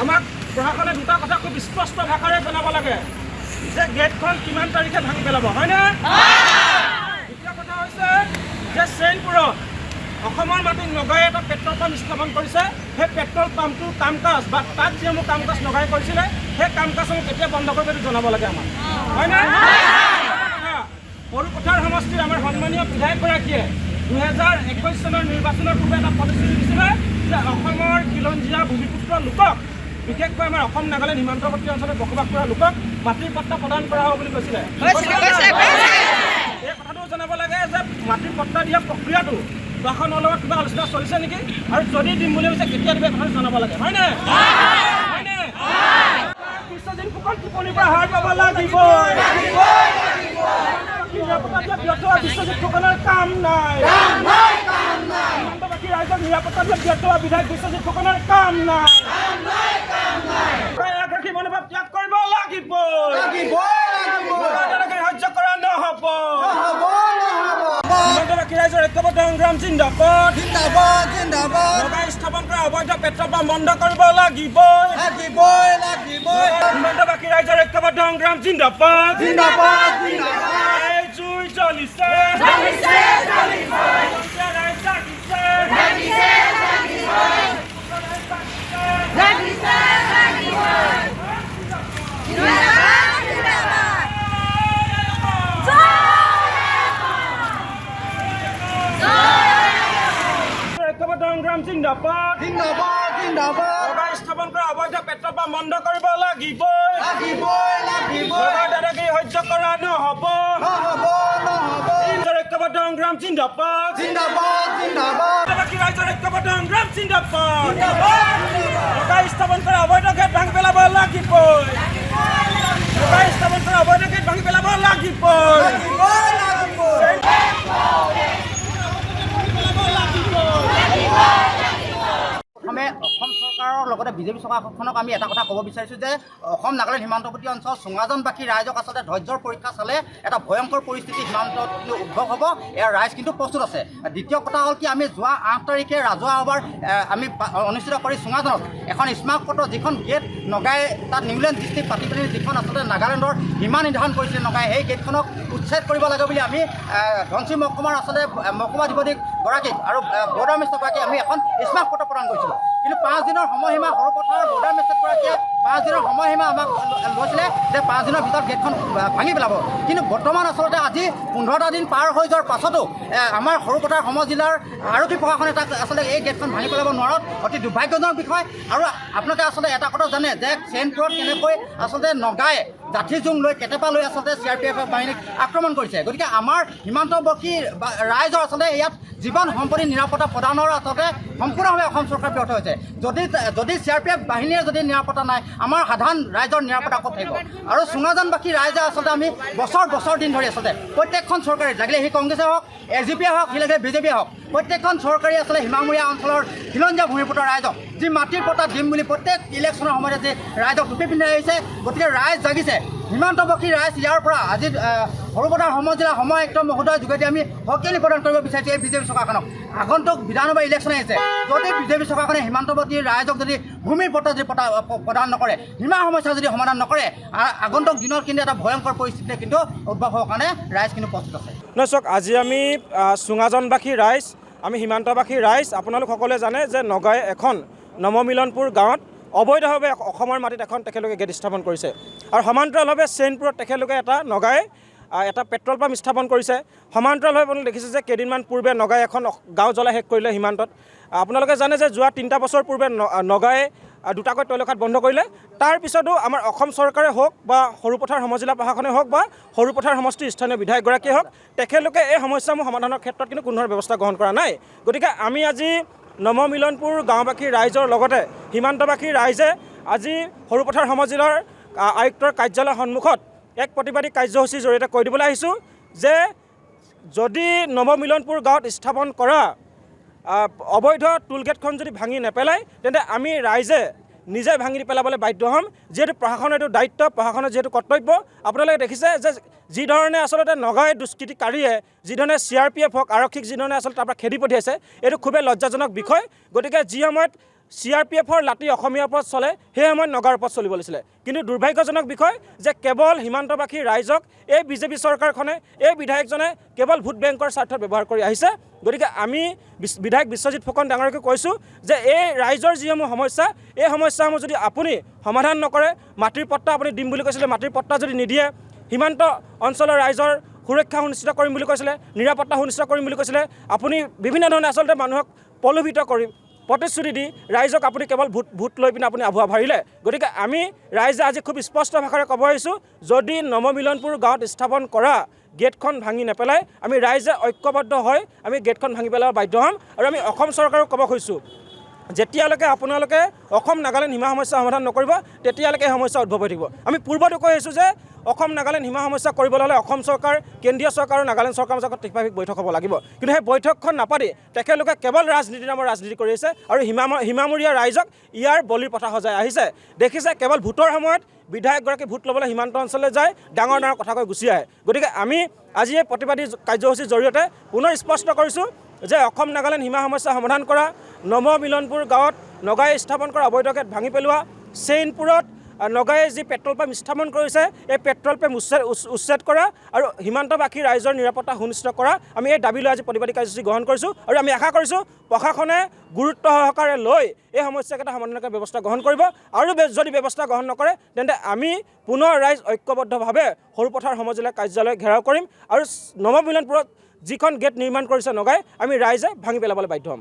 আমাক প্ৰশাসনে দুটা কথা খুব স্পষ্ট ভাষাৰে জনাব লাগে যে গেটখন কিমান তাৰিখে ভাঙি পেলাব, হয়নে? দ্বিতীয় কথা হৈছে যে চেইনপুৰত অসমৰ মাটিত নগাই এটা পেট্ৰল পাম্প স্থাপন কৰিছে। সেই পেট্ৰল পাম্পটোৰ কাম কাজ বা তাত যিসমূহ কাম কাজ নগাই কৰিছিলে সেই কাম কাজসমূহ কেতিয়া বন্ধ কৰিব এইটো জনাব লাগে আমাক, হয়নে? সৰুপথাৰ সমষ্টিৰ আমাৰ সন্মানীয় বিধায়কগৰাকীয়ে 2021 চনৰ নিৰ্বাচনৰ পূৰ্বে এটা প্ৰতিশ্ৰুতি দিছিলে যে অসমৰ খিলঞ্জীয়া ভূমিপুত্ৰ লোকক, বিশেষকৈ আমাৰ অসম নাগালেণ্ড সীমান্তৱৰ্তী অঞ্চলত বসবাস কৰা লোকক মাটিৰ পট্টা প্ৰদান কৰা হ'ব বুলি কৈছিলে। এই কথাটো জনাব লাগে যে মাটিৰ পট্টা দিয়া প্ৰক্ৰিয়াটো প্ৰশাসনৰ লগত কিবা আলোচনা চলিছে নেকি, আৰু যদি দিম বুলি ভাবিছে কেতিয়া দিবে কথাটো জনাব লাগে, হয়নে? বিশ্বজিৎ ফুকন টোপনিৰ পৰা হাৰ পাব লাগিব। বিশ্বজিৎ ফুকনৰ কাম নাই। সীমান্তবাসী ৰাইজক নিৰাপত্তা দিয়াত ব্যৰ্থ হোৱা বিধায়ক বিশ্বজিৎ ফুকনৰ কাম নাই। মনোভাৱ ত্যাগ কৰিব লাগিব। সহ্য কৰা নহ'ব। সীমান্তবাসী ৰাইজৰ ঐক্যবদ্ধ সংগ্ৰাম জিন্দাবাদ। নগাই স্থাপন কৰা অবৈধ পেট্ৰল পাম্প বন্ধ কৰিব লাগিব। সীমান্তবাসী ৰাইজৰ ঐক্যবদ্ধ সংগ্ৰাম জিন্দাবাদ। এই জুই জ্বলিছে। স্থাপন কৰা অবৈধ পেট্ৰল পাম্প বন্ধ কৰিব লাগিব। দাদাগিৰি সহ্য কৰা নহ'ব। ঐক্যবদ্ধ সংগ্ৰাম জিন্দাবাদ। ৰাইজৰ ঐক্যবদ্ধ সংগ্ৰাম জিন্দাবাদ। স্থাপন কৰা অবৈধ গেট ভাঙি পেলাব লাগিব। স্থাপন কৰা অবৈধ গেট ভাঙি পেলাব লাগিব। অসম চৰকাৰৰ লগতে বিজেপি চৰকাৰখনক আমি এটা কথা ক'ব বিচাৰিছোঁ যে অসম নাগালেণ্ড সীমান্তৱৰ্তী অঞ্চল চুঙাজানবাসী ৰাইজক আচলতে ধৈৰ্যৰ পৰীক্ষা চালে এটা ভয়ংকৰ পৰিস্থিতি সীমান্তত উদ্ভৱ হ'ব। ইয়াৰ ৰাইজ কিন্তু প্ৰস্তুত আছে। দ্বিতীয় কথা হ'ল কি, আমি যোৱা 8 তাৰিখে ৰাজহুৱা সভাৰ আমি অনুষ্ঠিত কৰি চুঙাজানত এখন স্মাৰকপত্ৰ যিখন গেট নগাই তাত নিউলেণ্ড ডিষ্ট্ৰিক্ট পাতি পেলাই যিখন আচলতে নাগালেণ্ডৰ সীমা নিৰ্ধাৰণ কৰিছিলে নগাই, সেই গেটখনক উচ্ছেদ কৰিব লাগে বুলি আমি ধনশিৰি মহকুমাৰ আচলতে মহকুমাধিপতিগৰাকীক আৰু বৰ্ডাৰ মেজিষ্ট্ৰেটগৰাকীক আমি এখন স্মাৰকপত্ৰ প্ৰদান কৰিছিলোঁ। কিন্তু 5 দিনৰ সময়সীমা সৰুপথাৰৰ বৰ্ডাৰ মেজিষ্ট্ৰেটগৰাকীয়ে 5 দিনৰ সময়সীমা আমাক লৈছিলে যে 5 দিনৰ ভিতৰত গেটখন ভাঙি পেলাব। কিন্তু বৰ্তমান আচলতে আজি 15টা দিন পাৰ হৈ যোৱাৰ পাছতো আমাৰ সৰুপথাৰ সমজিলাৰ আৰক্ষী প্ৰশাসনে তাক আচলতে এই গেটখন ভাঙি পেলাব নোৱাৰত অতি দুৰ্ভাগ্যজনক বিষয়। আৰু আপোনালোকে আচলতে এটা কথা জানে যে চেইনপুৰত কেনেকৈ আচলতে নগাই জাঠি জোং লৈ কেটেপা লৈ আচলতে CRPF বাহিনীক আক্ৰমণ কৰিছে। গতিকে আমাৰ সীমান্তৱৰ্তী ৰাইজৰ আচলতে ইয়াত জীৱন সম্পত্তি নিৰাপত্তা প্ৰদানৰ আচলতে সম্পূৰ্ণভাৱে অসম চৰকাৰ ব্যৰ্থ হৈছে। যদি CRPF বাহিনীয়ে যদি নিৰাপত্তা নাই, আমাৰ সাধাৰণ ৰাইজৰ নিৰাপত্তা ক'ত থাকিব? আৰু চুঙাজানবাসী ৰাইজে আচলতে আমি বছৰ দিন ধৰি আচলতে প্ৰত্যেকখন চৰকাৰে, লাগিলে সেই কংগ্ৰেছে হওক, SGPয়ে হওক, লাগিলে BJPয়ে হওক, প্ৰত্যেকখন চৰকাৰে আচলতে সীমামূৰীয়া অঞ্চলৰ খিলঞ্জীয়া ভূমিপুত্ৰ ৰাইজক যি মাটিৰ পট্টা দিম বুলি প্ৰত্যেক ইলেকশ্যনৰ সময়তে যি ৰাইজক টুপি পিন্ধাই আহিছে। গতিকে ৰাইজ জাগিছে। সীমান্তৱৰ্তী ৰাইজ ইয়াৰ পৰা আজি সৰুপথাৰ সমজিলা সময় আয়ুক্ত মহোদয়ৰ যোগেদি আমি সঁহাৰি প্ৰদান কৰিব বিচাৰিছোঁ এই বিজেপি চৰকাৰখনক। আগন্তুক বিধানসভা ইলেকশ্যন আহিছে, যদি বিজেপি চৰকাৰখনে সীমান্তৱৰ্তী ৰাইজক যদি ভূমিৰ পট্টা যদি প্ৰদান নকৰে, সীমা সমস্যা যদি সমাধান নকৰে, আগন্তুক দিনত কিন্তু এটা ভয়ংকৰ পৰিস্থিতি কিন্তু উদ্ভৱ হোৱাৰ কাৰণে ৰাইজ কিন্তু প্ৰস্তুত আছে। চাওক, আজি আমি চুঙাজানবাসী ৰাইজ, আমি সীমান্তবাসী ৰাইজ, আপোনালোক সকলোৱে জানে যে নগাই এখন নৱমিলনপুৰ গাঁৱত অবৈধভাৱে অসমৰ মাটিত এখন তেখেতলোকে গেট স্থাপন কৰিছে। আৰু সমান্তৰালভাৱে চেইনপুৰত তেখেতলোকে এটা পেট্ৰল পাম্প স্থাপন কৰিছে। সমান্তৰালভাৱে আপোনালোকে দেখিছে যে কেইদিনমান পূৰ্বে নগাই এখন গাঁও জ্বলাই শেষ কৰিলে সীমান্তত। আপোনালোকে জানে যে যোৱা 3টা বছৰ পূৰ্বে নগাই দুটাকৈ তৈলখাট বন্ধ কৰিলে। তাৰ পিছতো আমাৰ অসম চৰকাৰে হওক বা সৰুপথাৰ সমজিলা প্ৰশাসনে হওক বা সৰুপথাৰ সমষ্টিৰ স্থানীয় বিধায়কগৰাকীয়ে হওক, তেখেতলোকে এই সমস্যাসমূহ সমাধানৰ ক্ষেত্ৰত কিন্তু কোনো ধৰণৰ ব্যৱস্থা গ্ৰহণ কৰা নাই। গতিকে আমি আজি নৱমিলনপুৰ গাঁওবাসী ৰাইজৰ লগতে সীমান্তবাসী ৰাইজে আজি সৰুপথাৰ সমজিলাৰ আয়ুক্তৰ কাৰ্যালয়ৰ সন্মুখত এক প্ৰতিবাদী কাৰ্যসূচীৰ জৰিয়তে কৈ দিবলৈ আহিছোঁ যে যদি নৱমিলনপুৰ গাঁৱত স্থাপন কৰা অবৈধ টোলগেটখন যদি ভাঙি নেপেলায়, তেন্তে আমি ৰাইজে নিজে ভাঙি পেলাবলৈ বাধ্য হ'ম। যিহেতু প্ৰশাসনৰ এইটো দায়িত্ব, প্ৰশাসনৰ যিহেতু কৰ্তব্য। আপোনালোকে দেখিছে যে যিধৰণে আচলতে নগাই দুষ্কৃতিকাৰীয়ে যিধৰণে CRPF হওক, আৰক্ষীক যিধৰণে আচলতে তাৰ পৰা খেদি পঠিয়াইছে, এইটো খুবেই লজ্জাজনক বিষয়। গতিকে যি সময়ত CRPFৰ লাঠি অসমীয়াৰ ওপৰত চলে সেই সময়ত নগাৰ ওপৰত চলিব লাগিছিলে কিন্তু দুৰ্ভাগ্যজনক বিষয় যে কেৱল সীমান্তবাসী ৰাইজক এই বিজেপি চৰকাৰখনে এই বিধায়কজনে কেৱল ভোট বেংকৰ স্বাৰ্থত ব্যৱহাৰ কৰি আহিছে গতিকে আমি বিধায়ক বিশ্বজিৎ ফুকন ডাঙৰীয়াকে কৈছোঁ যে এই ৰাইজৰ যিসমূহ সমস্যা এই সমস্যাসমূহ যদি আপুনি সমাধান নকৰে মাটিৰ পট্টা আপুনি দিম বুলি কৈছিলে মাটিৰ পট্টা যদি নিদিয়ে সীমান্ত অঞ্চলৰ ৰাইজৰ সুৰক্ষা সুনিশ্চিত কৰিম বুলি কৈছিলে নিৰাপত্তা সুনিশ্চিত কৰিম বুলি কৈছিলে আপুনি বিভিন্ন ধৰণে আচলতে মানুহক প্ৰলোভিত কৰি প্ৰতিশ্ৰুতি দি ৰাইজক আপুনি কেৱল ভোট লৈ পিনে আপুনি আভুৱা ভাৰিলে গতিকে আমি ৰাইজে আজি খুব স্পষ্ট ভাষাৰে ক'ব আহিছোঁ যদি নৱমিলনপুৰ গাঁৱত স্থাপন কৰা গেটখন ভাঙি নেপেলাই আমি ৰাইজে ঐক্যবদ্ধ হৈ আমি গেটখন ভাঙি পেলাব বাধ্য হ'ম আৰু আমি অসম চৰকাৰক ক'ব খুজিছোঁ যেতিয়ালৈকে আপোনালোকে অসম নাগালেণ্ড সীমা সমস্যা সমাধান নকৰিব তেতিয়ালৈকে এই সমস্যা উদ্ভৱ হৈ থাকিব আমি পূৰ্বতে কৈ আহিছোঁ যে অসম নাগালেণ্ড সীমা সমস্যা কৰিবলৈ হ'লে অসম চৰকাৰ কেন্দ্ৰীয় চৰকাৰ আৰু নাগালেণ্ড চৰকাৰৰ মাজত ত্ৰিপাক্ষিক বৈঠক হ'ব লাগিব কিন্তু সেই বৈঠকখন নাপাতি তেখেতলোকে কেৱল ৰাজনীতিৰ নামৰ ৰাজনীতি কৰি আহিছে আৰু সীমামূৰীয়া ৰাইজক ইয়াৰ বলিৰ পঠা সজাই আহিছে দেখিছে কেৱল ভোটৰ সময়ত বিধায়কগৰাকী ভোট ল'বলৈ সীমান্ত অঞ্চললৈ যায় ডাঙৰ ডাঙৰ কথা কৈ গুচি আহে গতিকে আমি আজি এই প্ৰতিবাদী কাৰ্যসূচীৰ জৰিয়তে পুনৰ স্পষ্ট কৰিছোঁ যে অসম নাগালেণ্ড সীমা সমস্যা সমাধান কৰা নৱমিলনপুৰ গাঁৱত নগাই স্থাপন কৰা অবৈধ গেট ভাঙি পেলোৱা চেইনপুৰত নগায়ে যি পেট্ৰল পাম্প স্থাপন কৰিছে এই পেট্ৰল পাম্প উচ্ছেদ কৰা আৰু সীমান্তবাসী ৰাইজৰ নিৰাপত্তা সুনিশ্চিত কৰা আমি এই দাবী লৈ আজি প্ৰতিবাদী কাৰ্যসূচী গ্ৰহণ কৰিছোঁ আৰু আমি আশা কৰিছোঁ প্ৰশাসনে গুৰুত্ব সহকাৰে লৈ এই সমস্যাকেইটা সমাধানৰ ব্যৱস্থা গ্ৰহণ কৰিব আৰু যদি ব্যৱস্থা গ্ৰহণ নকৰে তেন্তে আমি পুনৰ ৰাইজ ঐক্যবদ্ধভাৱে সৰুপথাৰ সমজিলা কাৰ্যালয় ঘেৰাও কৰিম আৰু নৱমিলনপুৰত যিখন গেট নিৰ্মাণ কৰিছে নগাই আমি ৰাইজে ভাঙি পেলাবলৈ বাধ্য হ'ম